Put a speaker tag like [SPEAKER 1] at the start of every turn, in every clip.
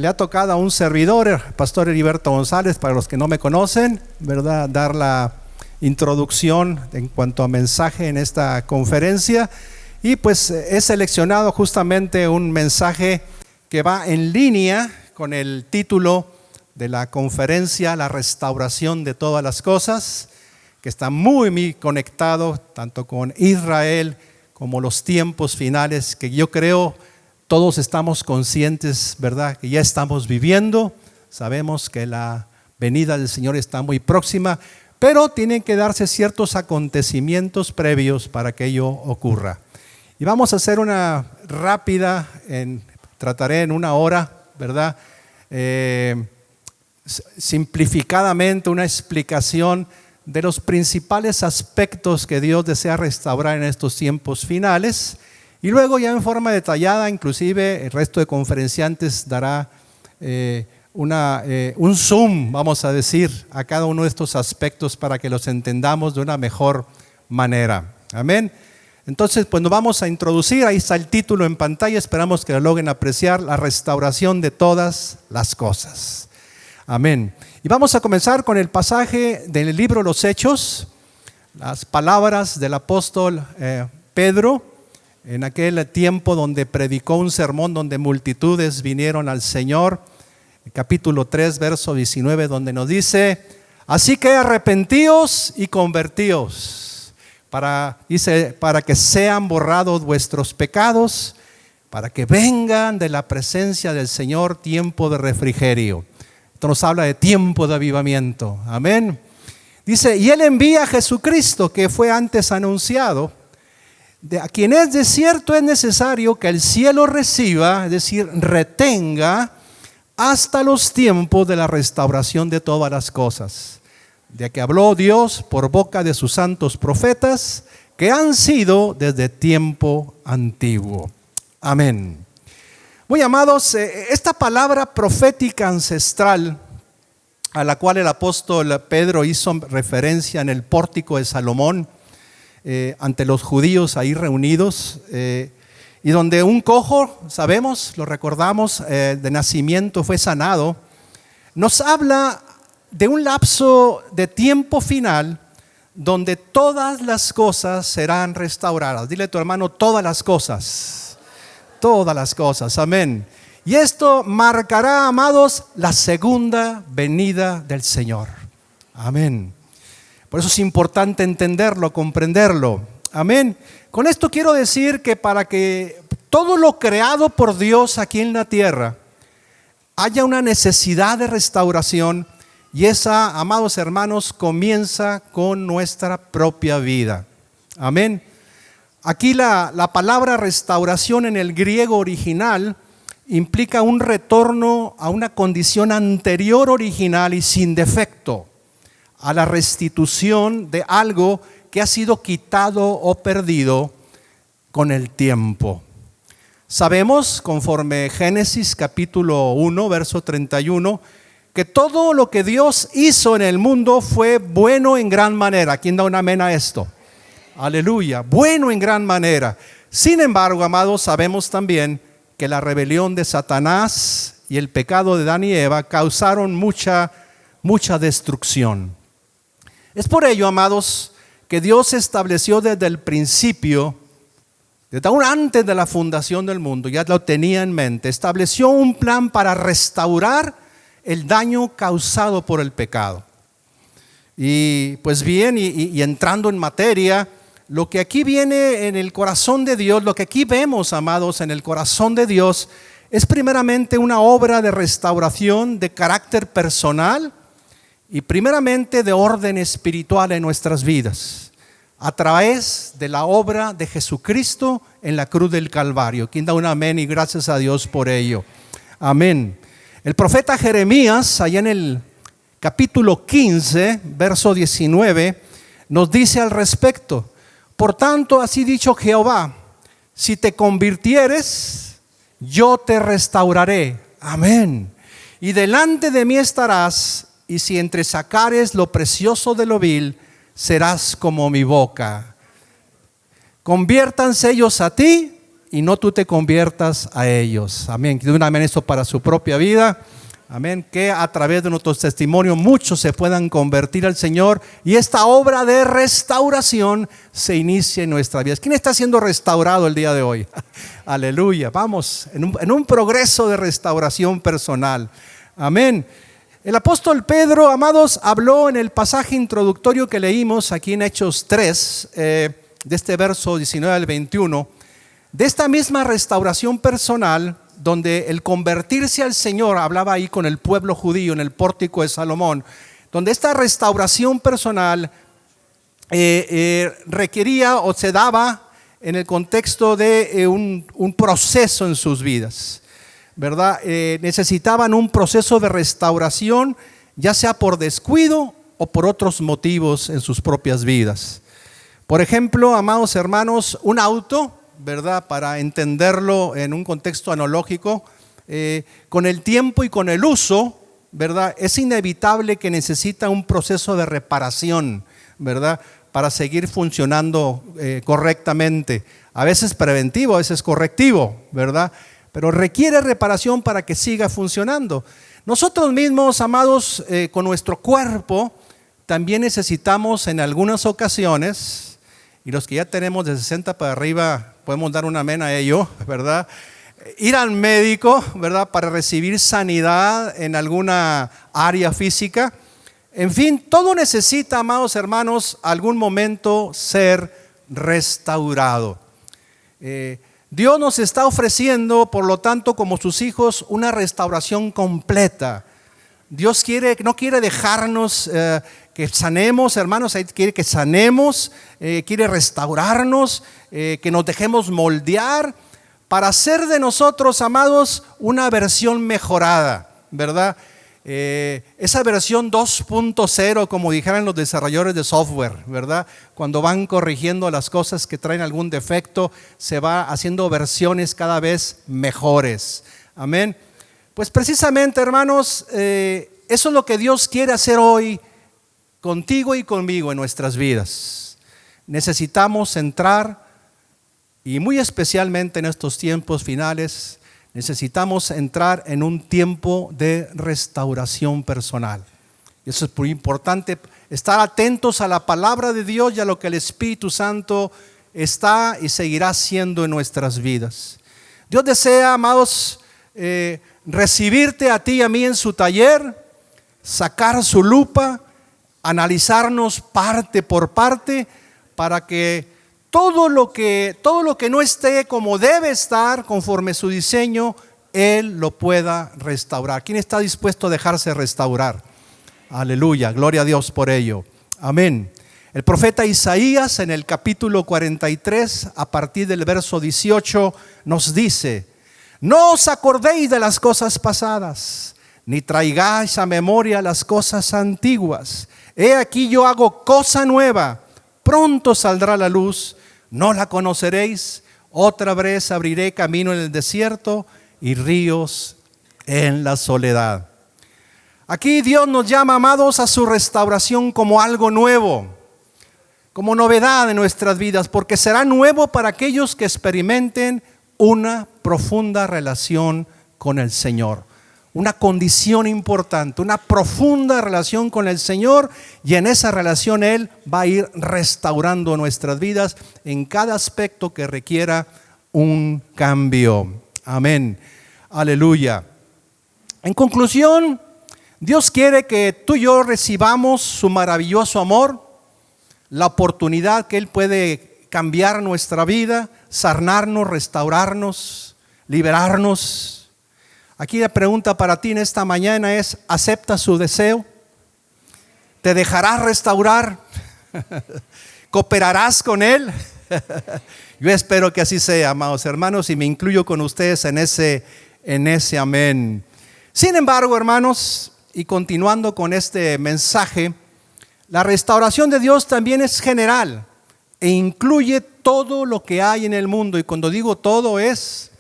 [SPEAKER 1] le ha tocado a un servidor, el pastor Heriberto González, para los que no me conocen, ¿verdad?, dar la introducción en cuanto a mensaje en esta conferencia. Y pues he seleccionado justamente un mensaje que va en línea con el título de la conferencia, La restauración de todas las cosas, que está muy conectado tanto con Israel como los tiempos finales, que yo creo todos estamos conscientes, ¿verdad?, que ya estamos viviendo. Sabemos que la venida del Señor está muy próxima, pero tienen que darse ciertos acontecimientos previos para que ello ocurra. Y vamos a hacer una rápida, trataré en una hora, ¿verdad?, simplificadamente una explicación de los principales aspectos que Dios desea restaurar en estos tiempos finales. Y luego ya en forma detallada, inclusive el resto de conferenciantes dará un zoom, vamos a decir, a cada uno de estos aspectos para que los entendamos de una mejor manera. Amén. Entonces, pues nos vamos a introducir. Ahí está el título en pantalla. Esperamos que lo logren apreciar: la restauración de todas las cosas. Amén. Y vamos a comenzar con el pasaje del libro de los Hechos, las palabras del apóstol Pedro, en aquel tiempo donde predicó un sermón donde multitudes vinieron al Señor. Capítulo 3, verso 19, donde nos dice: así que arrepentíos y convertíos, para que sean borrados vuestros pecados, para que vengan de la presencia del Señor tiempo de refrigerio. Esto nos habla de tiempo de avivamiento. Amén. Dice: y Él envía a Jesucristo, que fue antes anunciado, a quien es de cierto es necesario que el cielo reciba, es decir, retenga, hasta los tiempos de la restauración de todas las cosas, de que habló Dios por boca de sus santos profetas, que han sido desde tiempo antiguo. Amén. Muy amados, esta palabra profética ancestral a la cual el apóstol Pedro hizo referencia en el pórtico de Salomón, ante los judíos ahí reunidos, y donde un cojo, sabemos, lo recordamos, de nacimiento fue sanado, nos habla de un lapso de tiempo final donde todas las cosas serán restauradas. Dile a tu hermano: todas las cosas, amén. Y esto marcará, amados, la segunda venida del Señor. Amén. Por eso es importante entenderlo, comprenderlo. Amén. Con esto quiero decir que para que todo lo creado por Dios aquí en la tierra haya una necesidad de restauración, y esa, amados hermanos, comienza con nuestra propia vida. Amén. Aquí la palabra restauración en el griego original implica un retorno a una condición anterior, original y sin defecto, a la restitución de algo que ha sido quitado o perdido con el tiempo. Sabemos, conforme Génesis capítulo 1, verso 31, que todo lo que Dios hizo en el mundo fue bueno en gran manera. ¿Quién da un amén a esto? Aleluya, bueno en gran manera. Sin embargo, amados, sabemos también que la rebelión de Satanás y el pecado de Adán y Eva causaron mucha destrucción. Es por ello, amados, que Dios estableció desde el principio, desde aún antes de la fundación del mundo, ya lo tenía en mente, estableció un plan para restaurar el daño causado por el pecado. Y pues bien, y entrando en materia, lo que aquí viene en el corazón de Dios, lo que aquí vemos, amados, en el corazón de Dios, es primeramente una obra de restauración de carácter personal y primeramente de orden espiritual en nuestras vidas, a través de la obra de Jesucristo en la cruz del Calvario. ¿Quién da un amén? Y gracias a Dios por ello. Amén. El profeta Jeremías, allá en el capítulo 15, verso 19, nos dice al respecto: por tanto, así dicho Jehová, si te convirtieres, yo te restauraré. Amén. Y delante de mí estarás, y si entresacares lo precioso de lo vil, serás como mi boca. Conviértanse ellos a ti, y no tú te conviertas a ellos. Amén. Que un amén esto para su propia vida. Amén. Que a través de nuestros testimonios muchos se puedan convertir al Señor y esta obra de restauración se inicie en nuestras vidas. ¿Quién está siendo restaurado el día de hoy? Aleluya. Vamos en un progreso de restauración personal. Amén. El apóstol Pedro, amados, habló en el pasaje introductorio que leímos aquí en Hechos 3, de este verso 19 al 21, de esta misma restauración personal, donde el convertirse al Señor, hablaba ahí con el pueblo judío en el pórtico de Salomón, donde esta restauración personal requería o se daba en el contexto de un proceso en sus vidas, ¿verdad? Necesitaban un proceso de restauración, ya sea por descuido o por otros motivos en sus propias vidas. Por ejemplo, amados hermanos, un auto, ¿verdad? Para entenderlo en un contexto analógico, con el tiempo y con el uso, ¿verdad? Es inevitable que necesita un proceso de reparación, ¿verdad? Para seguir funcionando correctamente. A veces preventivo, a veces correctivo, ¿verdad? Pero requiere reparación para que siga funcionando. Nosotros mismos, amados, con nuestro cuerpo, también necesitamos en algunas ocasiones, y los que ya tenemos de 60 para arriba, podemos dar un amén a ello, ¿verdad? Ir al médico, ¿verdad? Para recibir sanidad en alguna área física. En fin, todo necesita, amados hermanos, algún momento ser restaurado. Dios nos está ofreciendo, por lo tanto, como sus hijos, una restauración completa. Dios no quiere dejarnos que sanemos, hermanos, quiere que sanemos, quiere restaurarnos, que nos dejemos moldear para hacer de nosotros, amados, una versión mejorada, ¿verdad? Esa versión 2.0, como dijeran los desarrolladores de software, ¿verdad? Cuando van corrigiendo las cosas que traen algún defecto, se va haciendo versiones cada vez mejores. Amén. Pues precisamente, hermanos, eso es lo que Dios quiere hacer hoy contigo y conmigo en nuestras vidas. Necesitamos entrar, y muy especialmente en estos tiempos finales, necesitamos entrar en un tiempo de restauración personal. Eso es muy importante, estar atentos a la palabra de Dios y a lo que el Espíritu Santo está y seguirá haciendo en nuestras vidas. Dios desea, amados, recibirte a ti y a mí en su taller, sacar su lupa, analizarnos parte por parte para que todo lo que no esté como debe estar conforme su diseño, Él lo pueda restaurar. ¿Quién está dispuesto a dejarse restaurar? Aleluya, gloria a Dios por ello. Amén. El profeta Isaías en el capítulo 43, a partir del verso 18, nos dice: no os acordéis de las cosas pasadas, ni traigáis a memoria las cosas antiguas. He aquí yo hago cosa nueva, pronto saldrá la luz, no la conoceréis. Otra vez abriré camino en el desierto y ríos en la soledad. Aquí Dios nos llama, amados, a su restauración como algo nuevo, como novedad en nuestras vidas, porque será nuevo para aquellos que experimenten una profunda relación con el Señor. Una condición importante, una profunda relación con el Señor, y en esa relación Él va a ir restaurando nuestras vidas en cada aspecto que requiera un cambio. Amén. Aleluya. En conclusión, Dios quiere que tú y yo recibamos su maravilloso amor, la oportunidad que Él puede cambiar nuestra vida, sanarnos, restaurarnos, liberarnos. Aquí la pregunta para ti en esta mañana es: ¿aceptas su deseo? ¿Te dejarás restaurar? ¿Cooperarás con Él? Yo espero que así sea, amados hermanos, y me incluyo con ustedes en ese amén. Sin embargo, hermanos, y continuando con este mensaje, la restauración de Dios también es general e incluye todo lo que hay en el mundo. Y cuando digo todo, es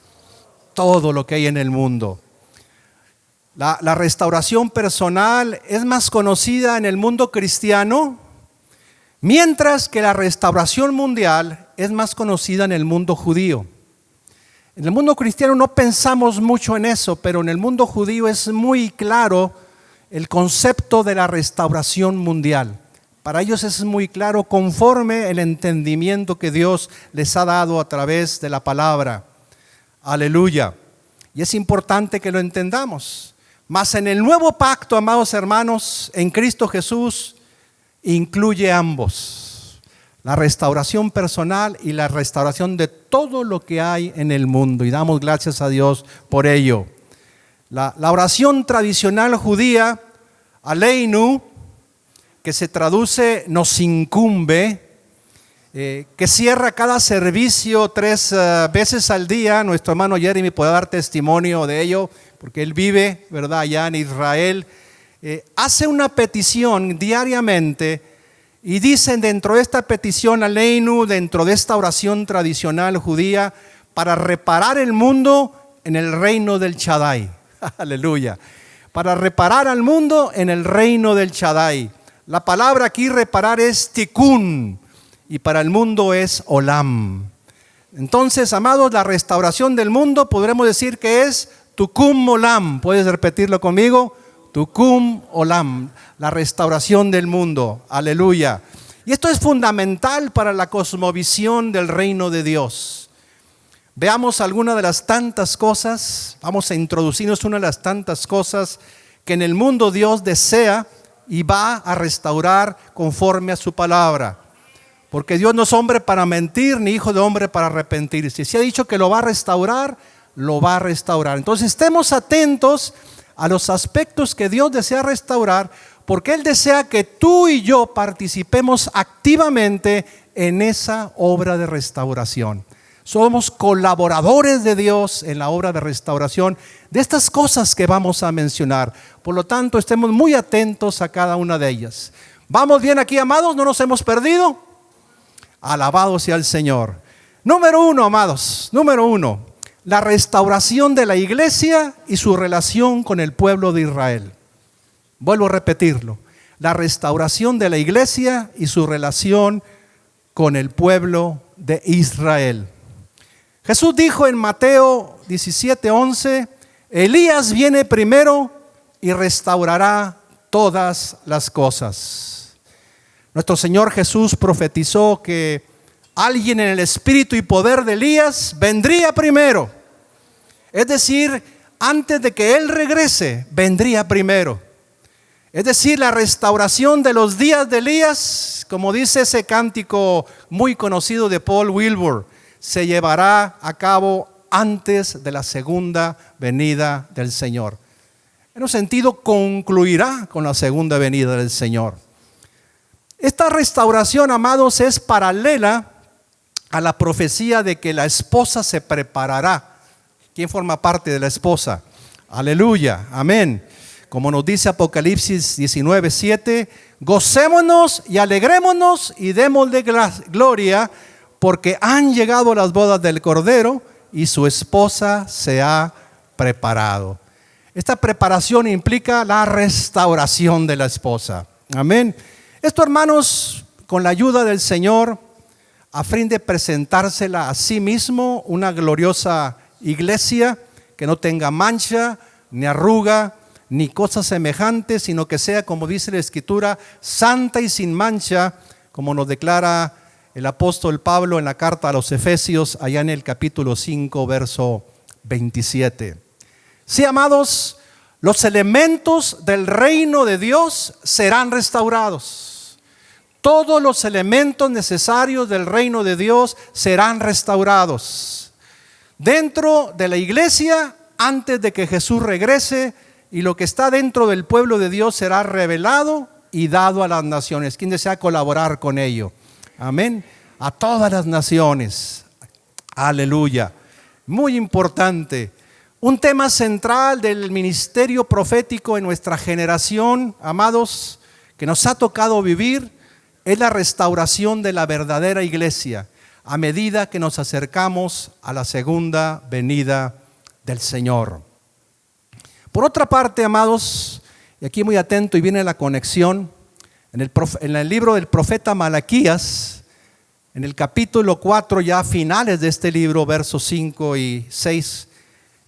[SPEAKER 1] todo lo que hay en el mundo. La restauración personal es más conocida en el mundo cristiano, mientras que la restauración mundial es más conocida en el mundo judío. En el mundo cristiano no pensamos mucho en eso, pero en el mundo judío es muy claro el concepto de la restauración mundial. Para ellos es muy claro conforme el entendimiento que Dios les ha dado a través de la palabra. Aleluya. Y es importante que lo entendamos. Mas en el nuevo pacto, amados hermanos, en Cristo Jesús, incluye ambos. La restauración personal y la restauración de todo lo que hay en el mundo. Y damos gracias a Dios por ello. La oración tradicional judía, Aleinu, que se traduce nos incumbe, que cierra cada servicio 3 veces al día. Nuestro hermano Jeremy puede dar testimonio de ello, porque él vive, ¿verdad?, allá en Israel. Hace una petición diariamente y dicen dentro de esta petición Aleinu, dentro de esta oración tradicional judía, para reparar el mundo en el reino del Shaddai. Aleluya. Para reparar al mundo en el reino del Shaddai. La palabra aquí reparar es tikkun y para el mundo es olam. Entonces, amados, la restauración del mundo podremos decir que es tukum olam. ¿Puedes repetirlo conmigo? Tukum olam, la restauración del mundo. Aleluya. Y esto es fundamental para la cosmovisión del reino de Dios. Veamos alguna de las tantas cosas, vamos a introducirnos una de las tantas cosas que en el mundo Dios desea y va a restaurar conforme a su palabra. Porque Dios no es hombre para mentir, ni hijo de hombre para arrepentirse. Si ha dicho que lo va a restaurar, lo va a restaurar. Entonces estemos atentos a los aspectos que Dios desea restaurar, porque Él desea que tú y yo participemos activamente en esa obra de restauración. Somos colaboradores de Dios en la obra de restauración de estas cosas que vamos a mencionar. Por lo tanto, estemos muy atentos a cada una de ellas. ¿Vamos bien aquí, amados? ¿No nos hemos perdido? Alabado sea el Señor. Número 1, amados. Número 1, la restauración de la iglesia y su relación con el pueblo de Israel. Vuelvo a repetirlo. La restauración de la iglesia y su relación con el pueblo de Israel. Jesús dijo en Mateo 17:11, Elías viene primero y restaurará todas las cosas. Nuestro Señor Jesús profetizó que alguien en el espíritu y poder de Elías vendría primero. Es decir, antes de que Él regrese, vendría primero. Es decir, la restauración de los días de Elías, como dice ese cántico muy conocido de Paul Wilbur, se llevará a cabo antes de la segunda venida del Señor. En un sentido, concluirá con la segunda venida del Señor. Esta restauración, amados, es paralela a la profecía de que la esposa se preparará. ¿Quién forma parte de la esposa? Aleluya, amén. Como nos dice Apocalipsis 19:7, gocémonos y alegrémonos y démosle gloria, porque han llegado las bodas del Cordero y su esposa se ha preparado. Esta preparación implica la restauración de la esposa. Amén. Esto, hermanos, con la ayuda del Señor, a fin de presentársela a sí mismo, una gloriosa iglesia que no tenga mancha, ni arruga, ni cosas semejantes, sino que sea, como dice la Escritura, santa y sin mancha, como nos declara el apóstol Pablo en la carta a los Efesios, allá en el capítulo 5, verso 27. Sí, amados, los elementos del reino de Dios serán restaurados. Todos los elementos necesarios del reino de Dios serán restaurados. Dentro de la iglesia, antes de que Jesús regrese, y lo que está dentro del pueblo de Dios será revelado y dado a las naciones. ¿Quién desea colaborar con ello? Amén. A todas las naciones. Aleluya. Muy importante. Un tema central del ministerio profético en nuestra generación, amados, que nos ha tocado vivir, es la restauración de la verdadera iglesia a medida que nos acercamos a la segunda venida del Señor. Por otra parte, amados, y aquí muy atento y viene la conexión, en el libro del profeta Malaquías, En el capítulo 4, ya a finales de este libro, versos 5 y 6,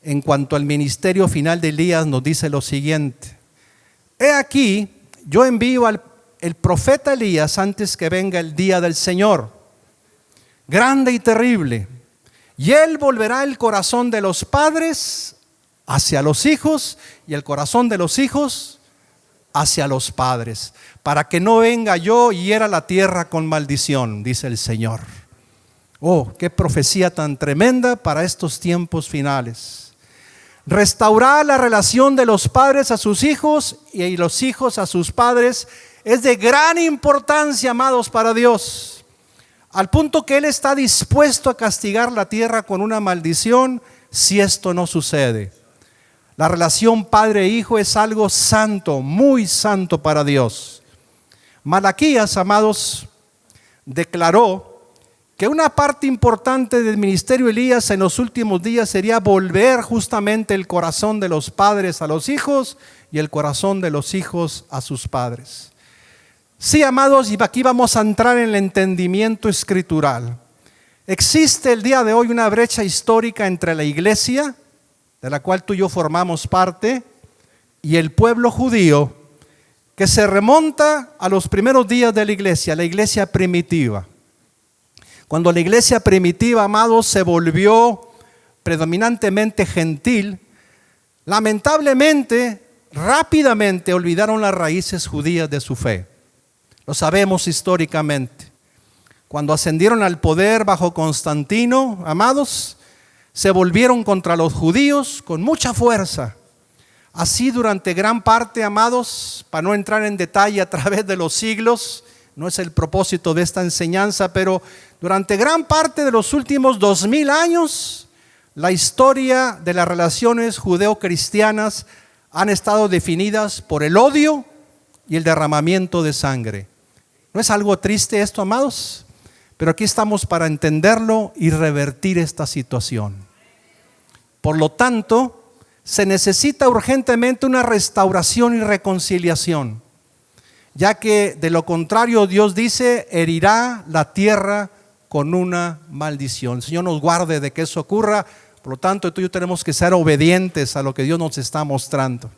[SPEAKER 1] en cuanto al ministerio final de Elías, nos dice lo siguiente: he aquí, yo envío al profeta Elías antes que venga el día del Señor, grande y terrible, y él volverá el corazón de los padres hacia los hijos y el corazón de los hijos hacia los padres, para que no venga yo y hiera la tierra con maldición, dice el Señor. Oh, qué profecía tan tremenda para estos tiempos finales. Restaurar la relación de los padres a sus hijos y los hijos a sus padres es de gran importancia, amados, para Dios, al punto que Él está dispuesto a castigar la tierra con una maldición si esto no sucede. La relación padre-hijo es algo santo, muy santo para Dios. Malaquías, amados, declaró que una parte importante del ministerio de Elías en los últimos días sería volver justamente el corazón de los padres a los hijos y el corazón de los hijos a sus padres. Sí, amados, y aquí vamos a entrar en el entendimiento escritural. Existe el día de hoy una brecha histórica entre la iglesia, de la cual tú y yo formamos parte, y el pueblo judío, que se remonta a los primeros días de la iglesia primitiva. Cuando la iglesia primitiva, amados, se volvió predominantemente gentil, lamentablemente, rápidamente olvidaron las raíces judías de su fe. Lo sabemos históricamente. Cuando ascendieron al poder bajo Constantino, amados, se volvieron contra los judíos con mucha fuerza. Así durante gran parte, amados, para no entrar en detalle a través de los siglos, no es el propósito de esta enseñanza, pero durante gran parte de los últimos 2000 años, la historia de las relaciones judeo-cristianas han estado definidas por el odio y el derramamiento de sangre. ¿No es algo triste esto, amados? Pero aquí estamos para entenderlo y revertir esta situación. Por lo tanto, se necesita urgentemente una restauración y reconciliación, ya que de lo contrario Dios dice, herirá la tierra con una maldición. El Señor nos guarde de que eso ocurra. Por lo tanto, tú y yo tenemos que ser obedientes a lo que Dios nos está mostrando.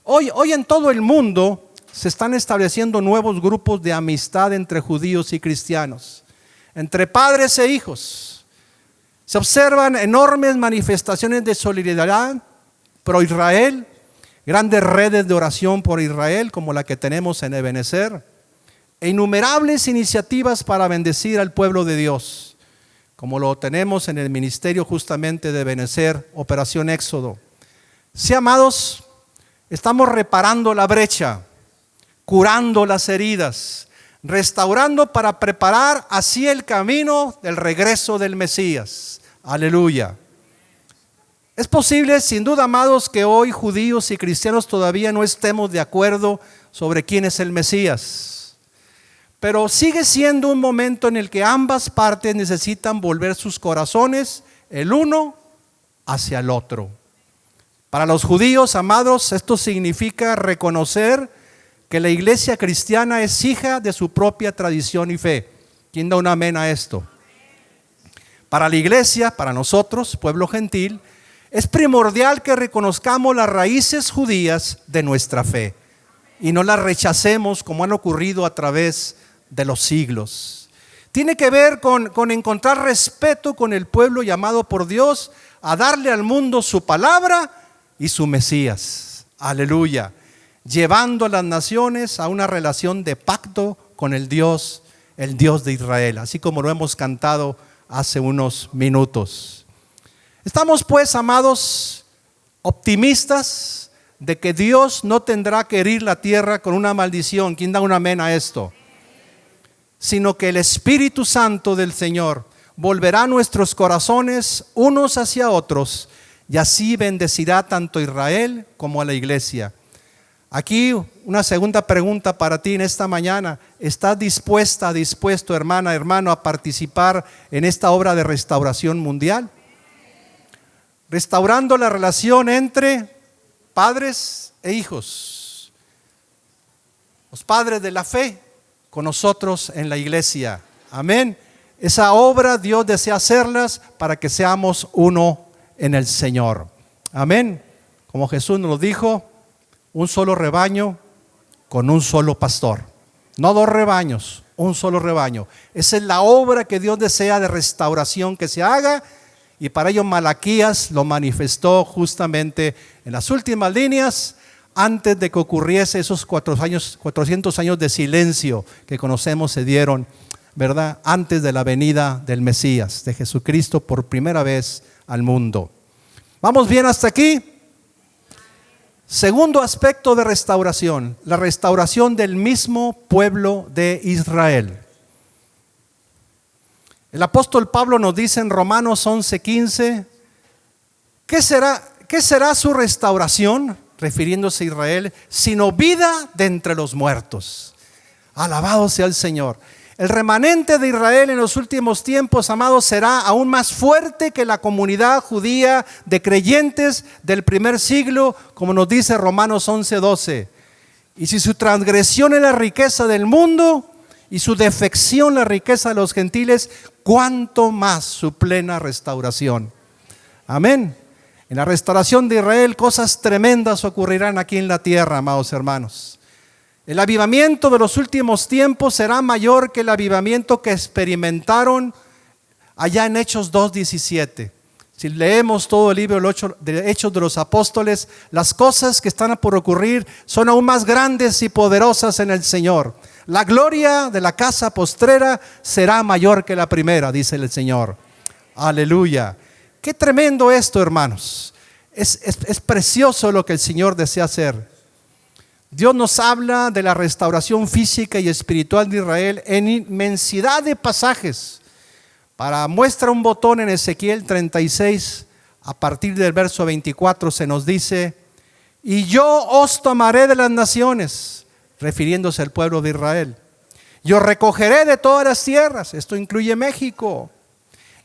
[SPEAKER 1] Hoy en todo el mundo se están estableciendo nuevos grupos de amistad entre judíos y cristianos, entre padres e hijos. Se observan enormes manifestaciones de solidaridad pro Israel, grandes redes de oración por Israel como la que tenemos en Ebenezer, e innumerables iniciativas para bendecir al pueblo de Dios, como lo tenemos en el ministerio justamente de Ebenezer, Operación Éxodo. Sí, amados, estamos reparando la brecha, curando las heridas, restaurando para preparar así el camino del regreso del Mesías. Aleluya. Es posible, sin duda, amados, que hoy judíos y cristianos todavía no estemos de acuerdo sobre quién es el Mesías, pero sigue siendo un momento en el que ambas partes necesitan volver sus corazones el uno hacia el otro. Para los judíos, amados, esto significa reconocer que la iglesia cristiana es hija de su propia tradición y fe. ¿Quién da un amén a esto? Para la iglesia, para nosotros, pueblo gentil, es primordial que reconozcamos las raíces judías de nuestra fe y no las rechacemos como han ocurrido a través de los siglos. Tiene que ver con encontrar respeto con el pueblo llamado por Dios a darle al mundo su palabra y su Mesías. Aleluya. Llevando a las naciones a una relación de pacto con el Dios de Israel, así como lo hemos cantado hace unos minutos. Estamos pues, amados, optimistas de que Dios no tendrá que herir la tierra con una maldición. ¿Quién da un amén a esto? Sino que el Espíritu Santo del Señor volverá nuestros corazones unos hacia otros y así bendecirá tanto a Israel como a la iglesia. Aquí una segunda pregunta para ti en esta mañana. ¿Estás dispuesto, hermana, hermano, a participar en esta obra de restauración mundial? Restaurando la relación entre padres e hijos. Los padres de la fe con nosotros en la iglesia. Amén. Esa obra Dios desea hacerlas para que seamos uno en el Señor. Amén. Como Jesús nos lo dijo, un solo rebaño con un solo pastor. No dos rebaños, un solo rebaño. Esa es la obra que Dios desea de restauración que se haga, y para ello Malaquías lo manifestó justamente en las últimas líneas, antes de que ocurriese esos 400 años de silencio que conocemos se dieron, ¿verdad? Antes de la venida del Mesías, de Jesucristo por primera vez al mundo. ¿Vamos bien hasta aquí? Segundo aspecto de restauración, la restauración del mismo pueblo de Israel. El apóstol Pablo nos dice en Romanos 11:15, ¿qué será su restauración? Refiriéndose a Israel, sino vida de entre los muertos. Alabado sea el Señor. El remanente de Israel en los últimos tiempos, amados, será aún más fuerte que la comunidad judía de creyentes del primer siglo, como nos dice Romanos 11:12. Y si su transgresión es la riqueza del mundo y su defección la riqueza de los gentiles, cuánto más su plena restauración. Amén. En la restauración de Israel cosas tremendas ocurrirán aquí en la tierra, amados hermanos. El avivamiento de los últimos tiempos será mayor que el avivamiento que experimentaron allá en Hechos 2:17. Si leemos todo el libro de Hechos de los Apóstoles, las cosas que están por ocurrir son aún más grandes y poderosas en el Señor. La gloria de la casa postrera será mayor que la primera, dice el Señor. Aleluya. Qué tremendo esto, hermanos. Es precioso lo que el Señor desea hacer. Dios nos habla de la restauración física y espiritual de Israel en inmensidad de pasajes. Para muestra un botón en Ezequiel 36, a partir del verso 24 se nos dice: y yo os tomaré de las naciones, refiriéndose al pueblo de Israel. Yo recogeré de todas las tierras, esto incluye México,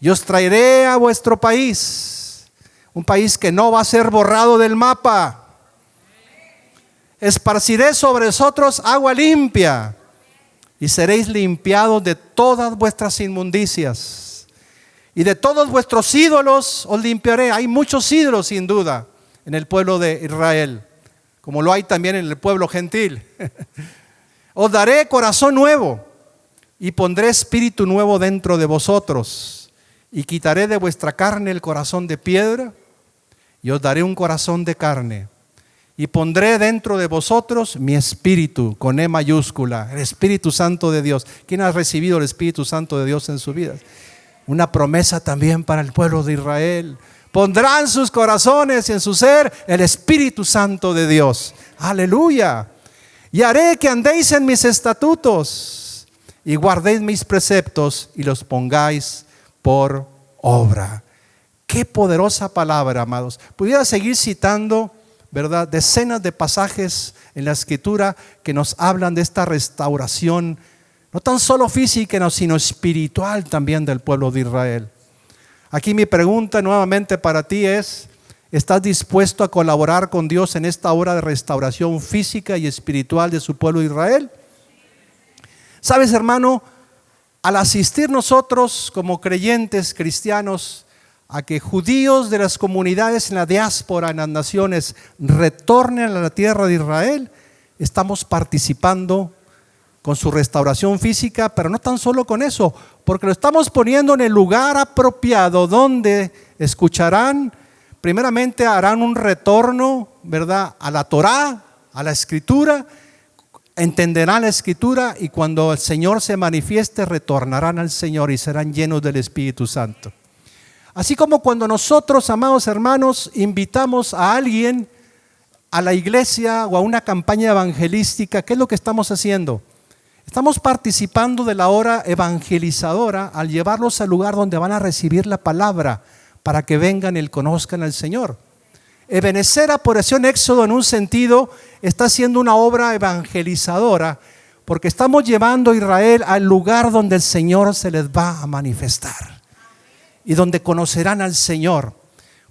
[SPEAKER 1] y os traeré a vuestro país, un país que no va a ser borrado del mapa. Esparciré sobre vosotros agua limpia, y seréis limpiados de todas vuestras inmundicias, y de todos vuestros ídolos os limpiaré. Hay muchos ídolos sin duda en el pueblo de Israel, como lo hay también en el pueblo gentil. Os daré corazón nuevo, y pondré espíritu nuevo dentro de vosotros, y quitaré de vuestra carne el corazón de piedra, y os daré un corazón de carne. Y pondré dentro de vosotros mi espíritu, con E mayúscula, el Espíritu Santo de Dios. ¿Quién ha recibido el Espíritu Santo de Dios en su vida? Una promesa también para el pueblo de Israel. Pondrán en sus corazones y en su ser el Espíritu Santo de Dios. Aleluya. Y haré que andéis en mis estatutos y guardéis mis preceptos y los pongáis por obra. Qué poderosa palabra, amados. Pudiera seguir citando, ¿verdad?, decenas de pasajes en la Escritura que nos hablan de esta restauración, no tan solo física, sino espiritual también del pueblo de Israel. Aquí mi pregunta nuevamente para ti es: ¿estás dispuesto a colaborar con Dios en esta obra de restauración física y espiritual de su pueblo de Israel? Sabes, hermano, al asistir nosotros como creyentes cristianos a que judíos de las comunidades en la diáspora, en las naciones, retornen a la tierra de Israel, estamos participando con su restauración física, pero no tan solo con eso, porque lo estamos poniendo en el lugar apropiado donde escucharán, primeramente harán un retorno, ¿verdad?, a la Torá, a la Escritura, entenderán la Escritura, y cuando el Señor se manifieste retornarán al Señor y serán llenos del Espíritu Santo. Así como cuando nosotros, amados hermanos, invitamos a alguien a la iglesia o a una campaña evangelística, ¿qué es lo que estamos haciendo? Estamos participando de la obra evangelizadora al llevarlos al lugar donde van a recibir la palabra para que vengan y conozcan al Señor. Ebenecer Adoración Éxodo, en un sentido, está haciendo una obra evangelizadora porque estamos llevando a Israel al lugar donde el Señor se les va a manifestar y donde conocerán al Señor.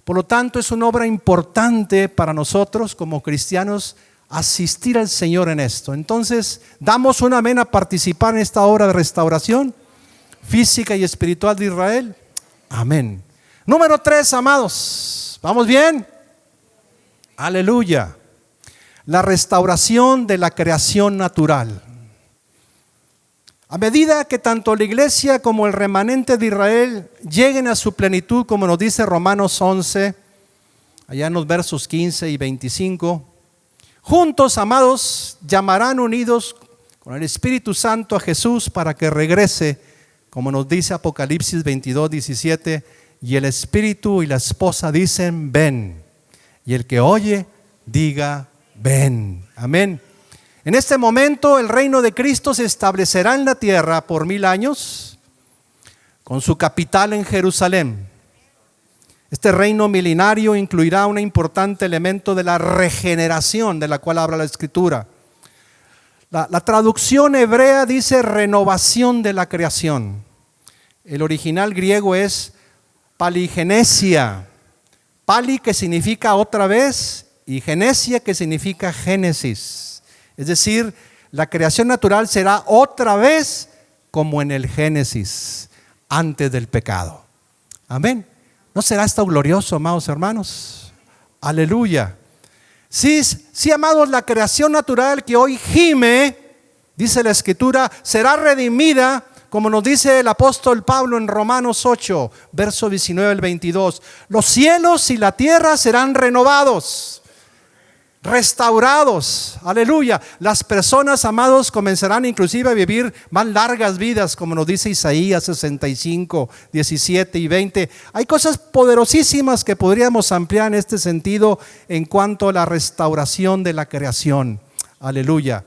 [SPEAKER 1] Por lo tanto, es una obra importante para nosotros como cristianos asistir al Señor en esto. Entonces, ¿damos un amén a participar en esta obra de restauración física y espiritual de Israel? Amén. Número 3, amados. ¿Vamos bien? Aleluya. La restauración de la creación natural. A medida que tanto la iglesia como el remanente de Israel lleguen a su plenitud, como nos dice Romanos 11, allá en los versos 15 y 25, juntos, amados, llamarán unidos con el Espíritu Santo a Jesús para que regrese, como nos dice Apocalipsis 22, 17, y el Espíritu y la esposa dicen, ven, y el que oye, diga, ven. Amén. En este momento el reino de Cristo se establecerá en la tierra por 1000 años, con su capital en Jerusalén. Este reino milenario incluirá un importante elemento de la regeneración de la cual habla la Escritura. La traducción hebrea dice renovación de la creación. El original griego es paligenesia. Pali, que significa otra vez, y genesia, que significa génesis. Es decir, la creación natural será otra vez como en el Génesis, antes del pecado. Amén. ¿No será esto glorioso, amados hermanos? Aleluya. Sí, amados, la creación natural que hoy gime, dice la Escritura, será redimida, como nos dice el apóstol Pablo en Romanos 8, verso 19 al 22. Los cielos y la tierra serán renovados, restaurados. Aleluya. Las personas, amados, comenzarán inclusive a vivir más largas vidas, como nos dice Isaías 65, 17 y 20. Hay cosas poderosísimas que podríamos ampliar en este sentido en cuanto a la restauración de la creación. Aleluya.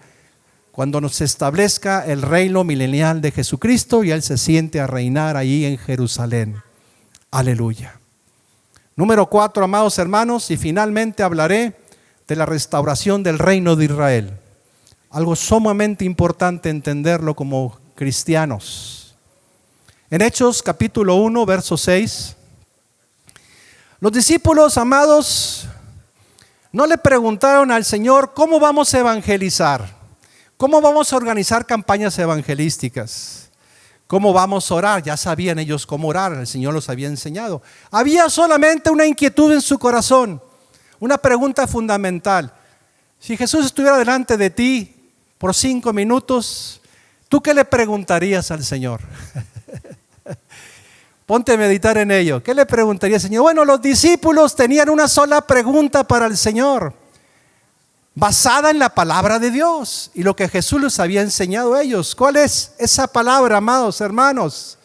[SPEAKER 1] Cuando nos establezca el reino milenial de Jesucristo y Él se siente a reinar ahí en Jerusalén. Aleluya. Número 4, amados hermanos, y finalmente hablaré de la restauración del reino de Israel. Algo sumamente importante entenderlo como cristianos. En Hechos capítulo 1, verso 6, los discípulos, amados, no le preguntaron al Señor cómo vamos a evangelizar, cómo vamos a organizar campañas evangelísticas, cómo vamos a orar. Ya sabían ellos cómo orar, el Señor los había enseñado. Había solamente una inquietud en su corazón. Una pregunta fundamental. Si Jesús estuviera delante de ti por 5 minutos, ¿tú qué le preguntarías al Señor? Ponte a meditar en ello. ¿Qué le preguntaría al Señor? Bueno, los discípulos tenían una sola pregunta para el Señor, basada en la palabra de Dios y lo que Jesús les había enseñado a ellos. ¿Cuál es esa palabra, amados hermanos?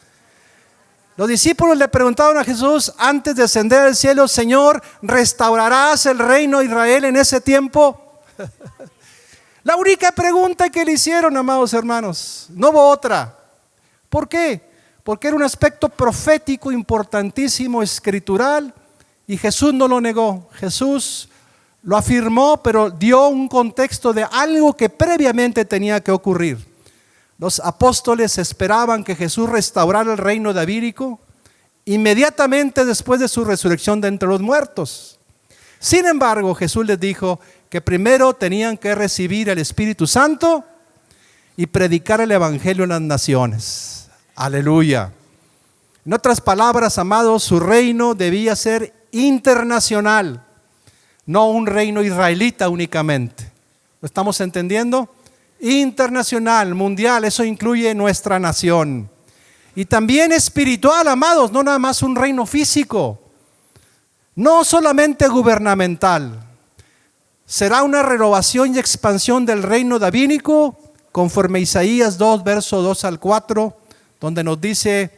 [SPEAKER 1] Los discípulos le preguntaron a Jesús antes de ascender al cielo: Señor, ¿restaurarás el reino de Israel en ese tiempo? La única pregunta que le hicieron, amados hermanos, no hubo otra. ¿Por qué? Porque era un aspecto profético importantísimo, escritural, y Jesús no lo negó. Jesús lo afirmó, pero dio un contexto de algo que previamente tenía que ocurrir. Los apóstoles esperaban que Jesús restaurara el reino davídico inmediatamente después de su resurrección de entre los muertos. Sin embargo, Jesús les dijo que primero tenían que recibir el Espíritu Santo y predicar el Evangelio en las naciones. Aleluya. En otras palabras, amados, su reino debía ser internacional, no un reino israelita únicamente. ¿Lo estamos entendiendo? Internacional, mundial, eso incluye nuestra nación. Y también espiritual, amados, no nada más un reino físico, no solamente gubernamental. Será una renovación y expansión del reino davídico, conforme Isaías 2, verso 2 al 4, donde nos dice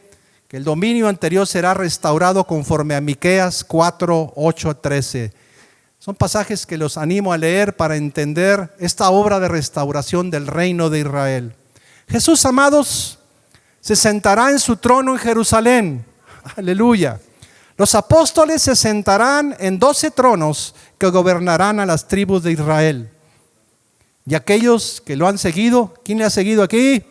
[SPEAKER 1] que el dominio anterior será restaurado, conforme a Miqueas 4, 8 a 13. Son pasajes que los animo a leer para entender esta obra de restauración del reino de Israel. Jesús, amados, se sentará en su trono en Jerusalén. Aleluya. Los apóstoles se sentarán en 12 tronos que gobernarán a las tribus de Israel. Y aquellos que lo han seguido, ¿quién le ha seguido aquí?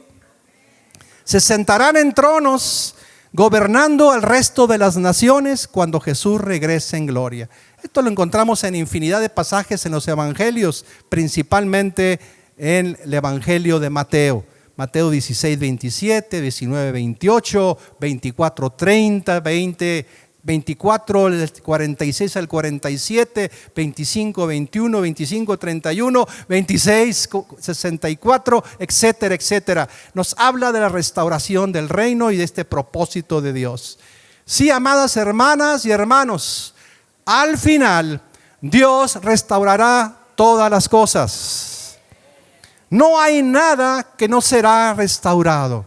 [SPEAKER 1] Se sentarán en tronos gobernando al resto de las naciones cuando Jesús regrese en gloria. Esto lo encontramos en infinidad de pasajes en los evangelios, principalmente en el evangelio de Mateo. Mateo 16, 27, 19, 28, 24, 30, 20, 24, 46 al 47, 25, 21, 25, 31, 26, 64, etcétera, etcétera. Nos habla de la restauración del reino y de este propósito de Dios. Sí, amadas hermanas y hermanos, al final Dios restaurará todas las cosas. No hay nada que no será restaurado.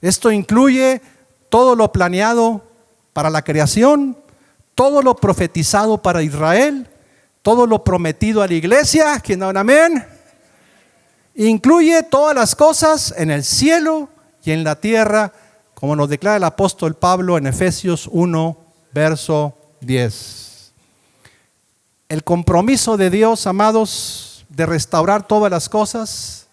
[SPEAKER 1] Esto incluye todo lo planeado para la creación, todo lo profetizado para Israel, todo lo prometido a la iglesia, ¿quién da un amén? Incluye todas las cosas en el cielo y en la tierra, como nos declara el apóstol Pablo en Efesios 1, verso 10. El compromiso de Dios, amados, de restaurar todas las cosas,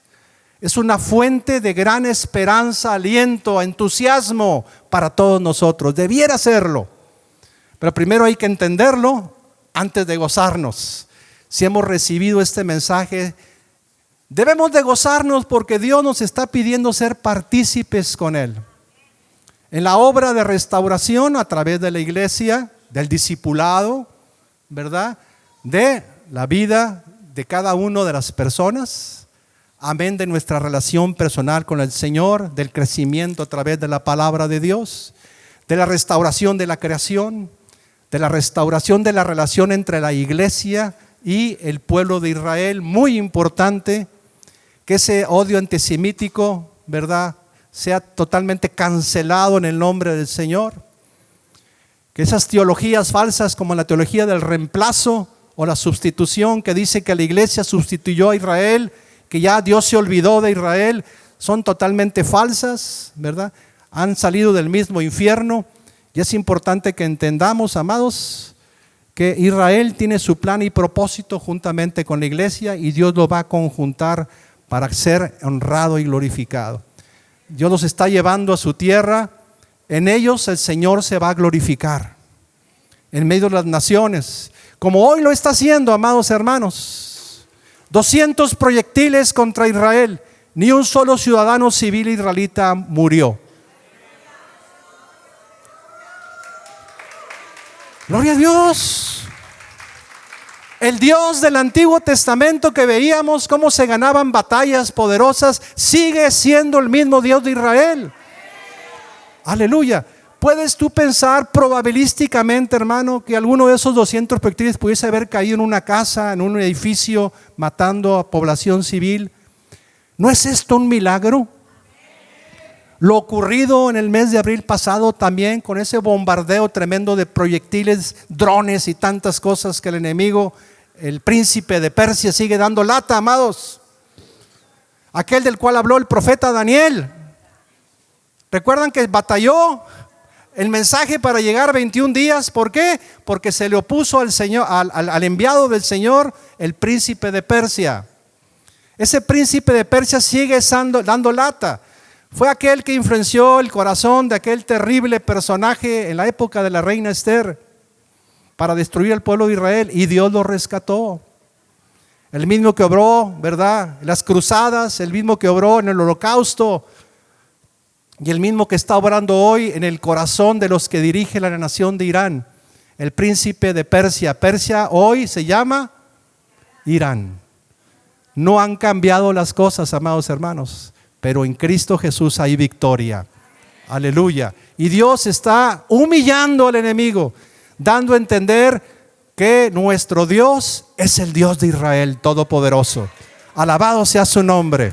[SPEAKER 1] es una fuente de gran esperanza, aliento, entusiasmo para todos nosotros. Debiera serlo. Pero primero hay que entenderlo antes de gozarnos. Si hemos recibido este mensaje, debemos de gozarnos porque Dios nos está pidiendo ser partícipes con Él en la obra de restauración a través de la iglesia, del discipulado, ¿verdad? De la vida de cada una de las personas, amén, de nuestra relación personal con el Señor, del crecimiento a través de la palabra de Dios, de la restauración de la creación, de la restauración de la relación entre la iglesia y el pueblo de Israel. Muy importante que ese odio antisemítico, ¿verdad?, sea totalmente cancelado en el nombre del Señor. Que esas teologías falsas como la teología del reemplazo o la sustitución, que dice que la iglesia sustituyó a Israel, que ya Dios se olvidó de Israel, son totalmente falsas, ¿verdad? Han salido del mismo infierno. Y es importante que entendamos, amados, que Israel tiene su plan y propósito juntamente con la iglesia y Dios lo va a conjuntar para ser honrado y glorificado. Dios los está llevando a su tierra. En ellos el Señor se va a glorificar en medio de las naciones, como hoy lo está haciendo, amados hermanos. 200 proyectiles contra Israel, ni un solo ciudadano civil israelita murió. Gloria a Dios. El Dios del Antiguo Testamento que veíamos cómo se ganaban batallas poderosas, sigue siendo el mismo Dios de Israel. Aleluya. ¿Puedes tú pensar probabilísticamente, hermano, que alguno de esos 200 proyectiles pudiese haber caído en una casa, en un edificio, matando a población civil? ¿No es esto un milagro? Lo ocurrido en el mes de abril pasado también, con ese bombardeo tremendo de proyectiles, drones y tantas cosas que el enemigo, el príncipe de Persia, sigue dando lata, amados. Aquel del cual habló el profeta Daniel. ¿Recuerdan que batalló el mensaje para llegar 21 días? ¿Por qué? Porque se le opuso al Señor, al enviado del Señor, el príncipe de Persia. Ese príncipe de Persia sigue dando lata. Fue aquel que influenció el corazón de aquel terrible personaje en la época de la reina Esther para destruir al pueblo de Israel, y Dios lo rescató. El mismo que obró, ¿verdad?, en las cruzadas, el mismo que obró en el holocausto, y el mismo que está obrando hoy en el corazón de los que dirigen la nación de Irán, el príncipe de Persia. Persia hoy se llama Irán. No han cambiado las cosas, amados hermanos, pero en Cristo Jesús hay victoria. Aleluya. Y Dios está humillando al enemigo, dando a entender que nuestro Dios es el Dios de Israel todopoderoso. Alabado sea su nombre.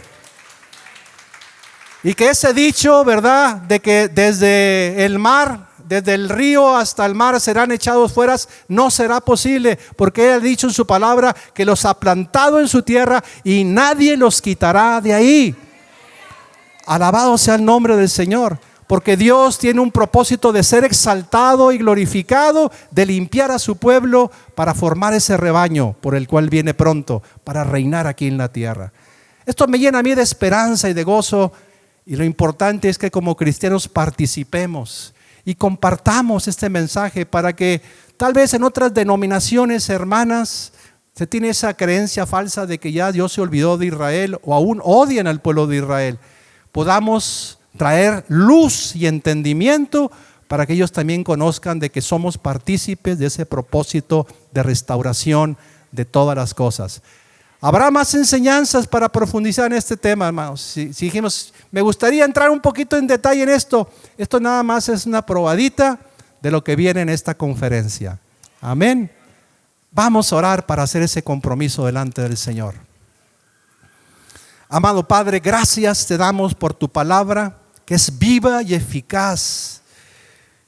[SPEAKER 1] Y que ese dicho, ¿verdad?, de que desde el mar, desde el río hasta el mar serán echados fuera, no será posible, porque Él ha dicho en su palabra que los ha plantado en su tierra y nadie los quitará de ahí. Alabado sea el nombre del Señor, porque Dios tiene un propósito de ser exaltado y glorificado, de limpiar a su pueblo para formar ese rebaño por el cual viene pronto para reinar aquí en la tierra. Esto me llena a mí de esperanza y de gozo, y lo importante es que como cristianos participemos y compartamos este mensaje para que tal vez en otras denominaciones hermanas se tiene esa creencia falsa de que ya Dios se olvidó de Israel o aún odian al pueblo de Israel. podamos traer luz y entendimiento para que ellos también conozcan de que somos partícipes de ese propósito de restauración de todas las cosas. Habrá más enseñanzas para profundizar en este tema, hermanos. Si dijimos, me gustaría entrar un poquito en detalle en esto nada más es una probadita de lo que viene en esta conferencia. Amén. Vamos a orar para hacer ese compromiso delante del Señor. Amado Padre, gracias te damos por tu palabra, que es viva y eficaz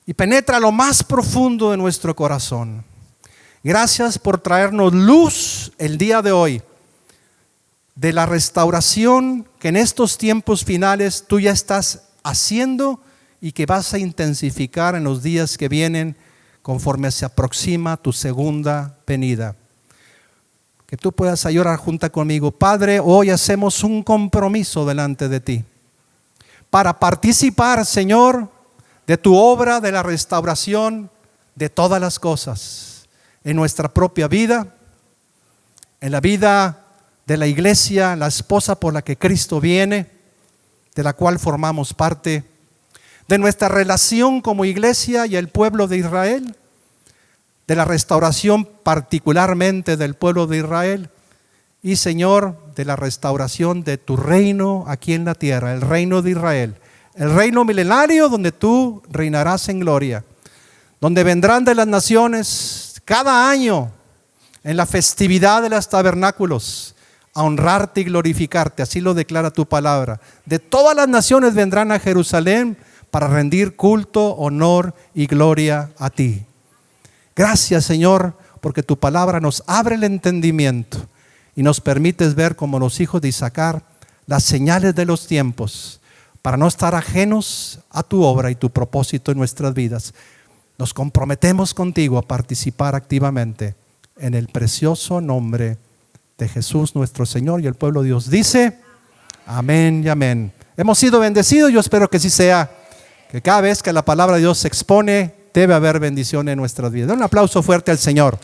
[SPEAKER 1] y penetra lo más profundo de nuestro corazón. Gracias por traernos luz el día de hoy de la restauración que en estos tiempos finales tú ya estás haciendo y que vas a intensificar en los días que vienen conforme se aproxima tu segunda venida. Que tú puedas llorar junto conmigo. Padre, hoy hacemos un compromiso delante de ti para participar, Señor, de tu obra de la restauración de todas las cosas en nuestra propia vida, en la vida de la iglesia, la esposa por la que Cristo viene, de la cual formamos parte, de nuestra relación como iglesia y el pueblo de Israel, de la restauración particularmente del pueblo de Israel y, Señor, de la restauración de tu reino aquí en la tierra, el reino de Israel, el reino milenario donde tú reinarás en gloria, donde vendrán de las naciones cada año en la festividad de los tabernáculos a honrarte y glorificarte, así lo declara tu palabra. De todas las naciones vendrán a Jerusalén para rendir culto, honor y gloria a ti. Gracias, Señor, porque tu palabra nos abre el entendimiento y nos permites ver como los hijos de Isaacar las señales de los tiempos para no estar ajenos a tu obra y tu propósito en nuestras vidas. Nos comprometemos contigo a participar activamente en el precioso nombre de Jesús nuestro Señor, y el pueblo de Dios dice amén y amén. Hemos sido bendecidos, yo espero que sí sea, que cada vez que la palabra de Dios se expone debe haber bendición en nuestras vidas. Un aplauso fuerte al Señor.